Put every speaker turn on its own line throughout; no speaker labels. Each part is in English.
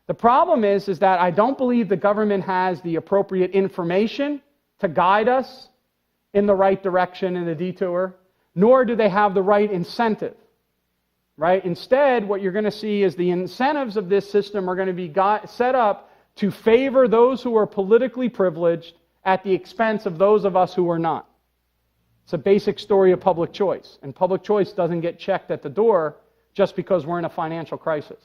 The problem is that I don't believe the government has the appropriate information to guide us in the right direction in the detour, nor do they have the right incentive. Right? Instead, what you're going to see is the incentives of this system are going to be set up to favor those who are politically privileged at the expense of those of us who are not. It's a basic story of public choice. And public choice doesn't get checked at the door just because we're in a financial crisis.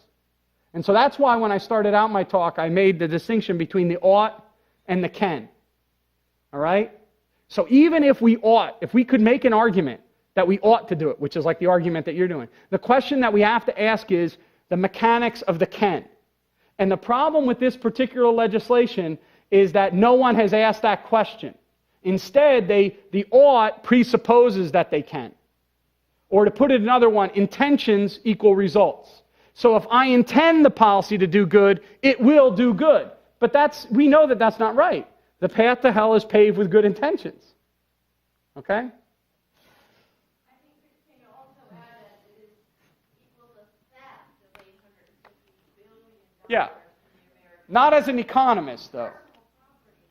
And so that's why when I started out my talk, I made the distinction between the ought and the can. All right? So even if we could make an argument that we ought to do it, which is like the argument that you're doing. The question that we have to ask is the mechanics of the can. And the problem with this particular legislation is that no one has asked that question. Instead, the ought presupposes that they can. Or to put it another one, intentions equal results. So if I intend the policy to do good, it will do good. But we know that that's not right. The path to hell is paved with good intentions. Okay? Yeah. Not as an economist, though.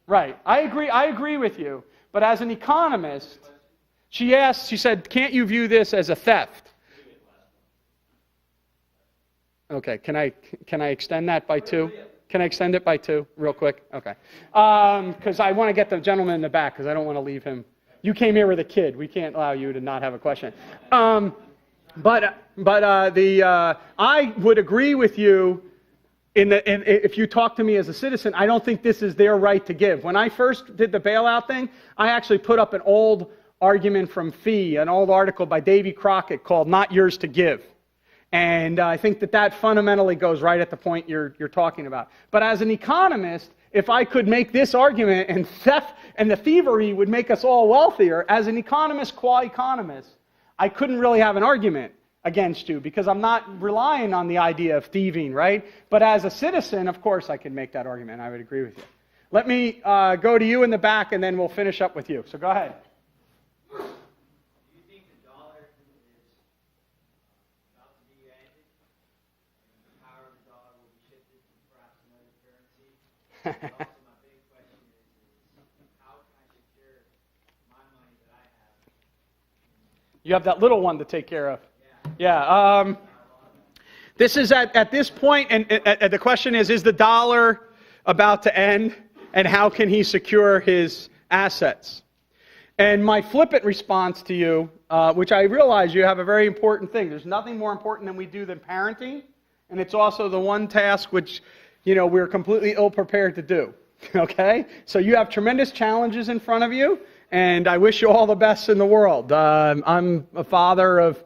Right. I agree with you. But as an economist, she said, can't you view this as a theft? Okay. Can I extend that by 2? Can I extend it by 2 real quick? Okay. Because I want to get the gentleman in the back because I don't want to leave him. You came here with a kid. We can't allow you to not have a question. But I would agree with you. If you talk to me as a citizen, I don't think this is their right to give. When I first did the bailout thing, I actually put up an old argument from FEE, an old article by Davy Crockett called "Not Yours to Give," and I think that fundamentally goes right at the point you're talking about. But as an economist, if I could make this argument, and theft and the thievery would make us all wealthier, as an economist, qua economist, I couldn't really have an argument against you because I'm not relying on the idea of thieving, right? But as a citizen, of course, I can make that argument. I would agree with you. Let me go to you in the back, and then we'll finish up with you. So go ahead.
Do you think the dollar is about to be ended? And the power of the dollar will be shifted to perhaps another currency? Also, my big question is how can I secure my money that I have?
You have that little one to take care of. Yeah. This is at this point, and the question is the dollar about to end, and how can he secure his assets? And my flippant response to you, which I realize you have a very important thing. There's nothing more important than we do than parenting, and it's also the one task which, we're completely ill-prepared to do. Okay? So you have tremendous challenges in front of you, and I wish you all the best in the world. I'm a father of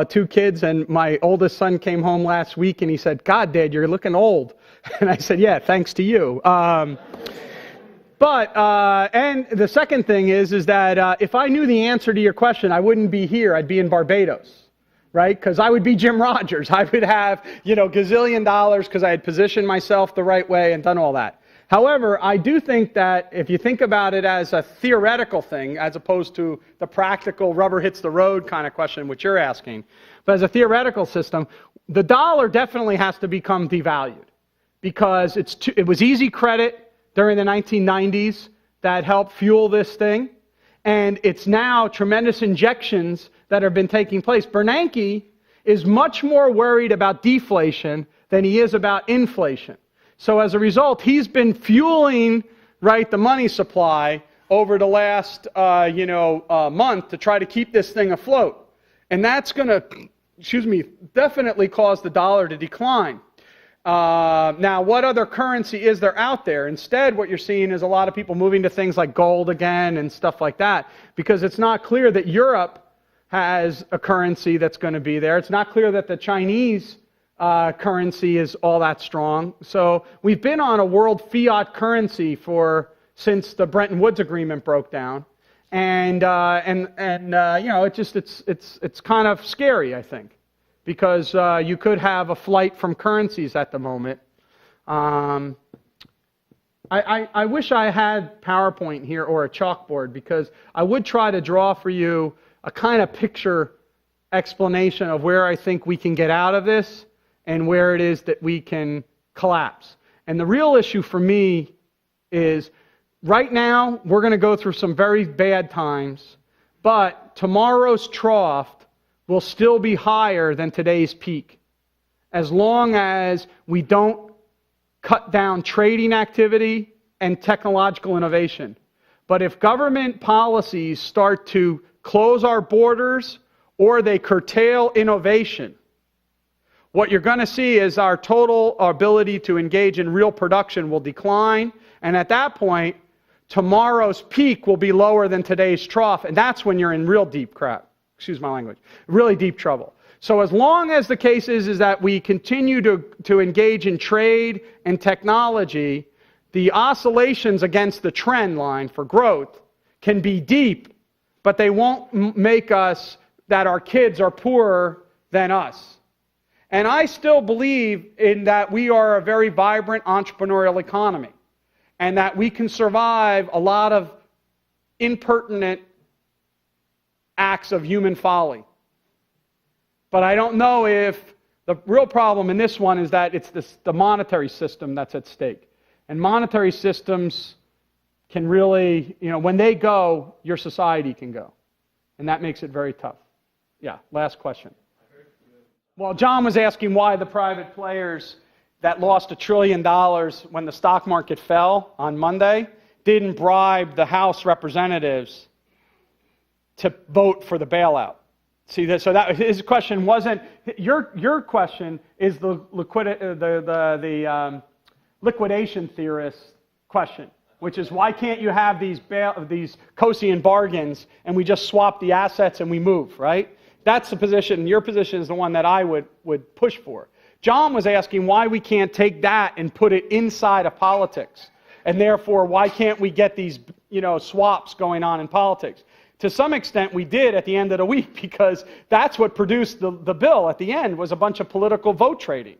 2 kids, and my oldest son came home last week, and he said, "God, Dad, you're looking old." And I said, "Yeah, thanks to you." And the second thing is that if I knew the answer to your question, I wouldn't be here. I'd be in Barbados, right? Because I would be Jim Rogers. I would have, gazillion dollars because I had positioned myself the right way and done all that. However, I do think that if you think about it as a theoretical thing, as opposed to the practical rubber hits the road kind of question which you're asking, but as a theoretical system, the dollar definitely has to become devalued because it was easy credit during the 1990s that helped fuel this thing, and it's now tremendous injections that have been taking place. Bernanke is much more worried about deflation than he is about inflation. So as a result, he's been fueling, the money supply over the last, month to try to keep this thing afloat. And that's going to, definitely cause the dollar to decline. Now, what other currency is there out there? Instead, what you're seeing is a lot of people moving to things like gold again and stuff like that, because it's not clear that Europe has a currency that's going to be there. It's not clear that the Chinese currency is all that strong. So we've been on a world fiat currency since the Bretton Woods Agreement broke down, and it's kind of scary, I think, because you could have a flight from currencies at the moment. I wish I had PowerPoint here or a chalkboard, because I would try to draw for you a kind of picture explanation of where I think we can get out of this and where it is that we can collapse. And the real issue for me is right now we're going to go through some very bad times, but tomorrow's trough will still be higher than today's peak, as long as we don't cut down trading activity and technological innovation. But if government policies start to close our borders or they curtail innovation, what you're going to see is our total ability to engage in real production will decline, and at that point, tomorrow's peak will be lower than today's trough, and that's when you're in real deep crap. Excuse my language. Really deep trouble. So as long as the case is that we continue to engage in trade and technology, the oscillations against the trend line for growth can be deep, but they won't make us that our kids are poorer than us. And I still believe in that we are a very vibrant entrepreneurial economy, and that we can survive a lot of impertinent acts of human folly. But I don't know if the real problem in this one is that it's the monetary system that's at stake. And monetary systems can really, when they go, your society can go. And that makes it very tough. Yeah, last question. Well, John was asking why the private players that lost $1 trillion when the stock market fell on Monday didn't bribe the House representatives to vote for the bailout. See, so that his question wasn't your question is the liquidation theorist question, which is why can't you have these Kosian bargains and we just swap the assets and we move, right? That's the position. Your position is the one that I would push for. John was asking why we can't take that and put it inside of politics, and therefore why can't we get these swaps going on in politics? To some extent, we did at the end of the week, because that's what produced the bill at the end, was a bunch of political vote trading.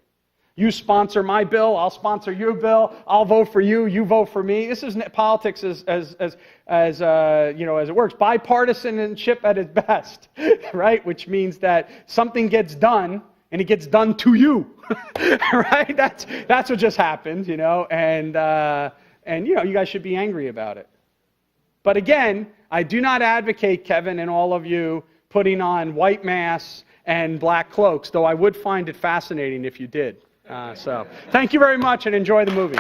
You sponsor my bill, I'll sponsor your bill, I'll vote for you, you vote for me. This is politics as it works. Bipartisanship at its best, right? Which means that something gets done, and it gets done to you, right? That's what just happened, and you guys should be angry about it. But again, I do not advocate, Kevin and all of you, putting on white masks and black cloaks, though I would find it fascinating if you did. So thank you very much, and enjoy the movie.